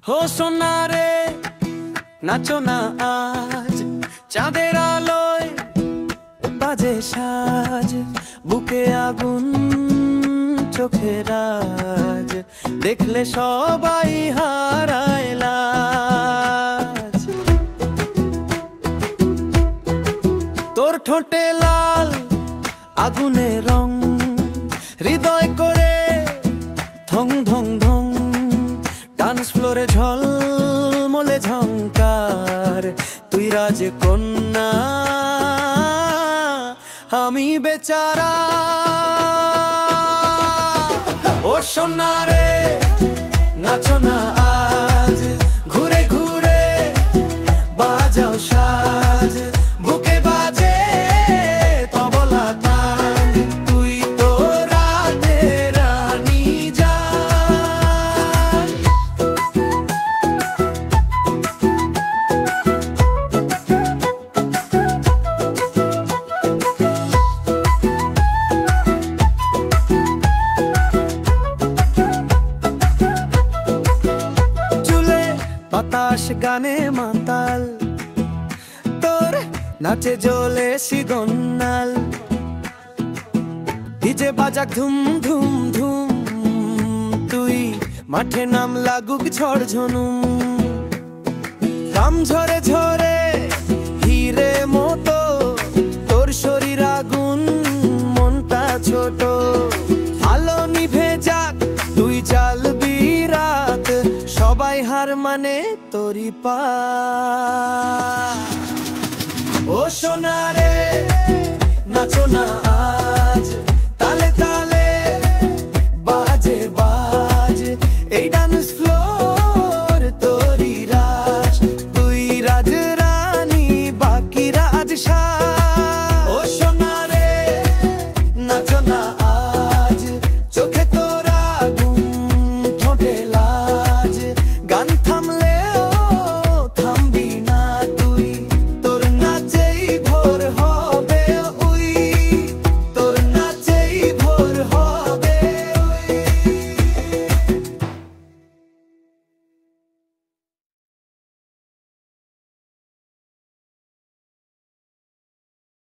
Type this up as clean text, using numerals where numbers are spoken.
ও সোনা রে নাচো না আজ, চাঁদের আলোয় বাজে সাজ, বুকে আগুন চোখে রাজ, দেখলে সবাই হারায় লাজ। তোর ঠোঁটে লাল আগুনে রং, হৃদয় করে ধং ধং ধং, ডান্স ফ্লোরে ঝলমলে ঝংকার, তুই রাজকন্যা আমি বেচারা। ও সোনা রে নাচো না আজ, ঘুরে ঘুরে বাজাও সাজ, বুকে বাজে তবলা তান, তুই তো রাতের রানী জান। বাতাস গানে মাতাল, তোর নাচে জ্বলে সিগন্নাল, ডিজে বাজাক ধুম ধুম ধুম, তুই মাঠে নাম লাগুক ঝড় ঝনুম, ঘাম ঝরে ঝরে হিরে মতো, তোর শরীর আগুন মনটা ছোট, আলো নিভে যাক তুই জ্বালবি রাত, সবাই হার মানে তোরি পা। ও সোনা রে নাচো না আজ,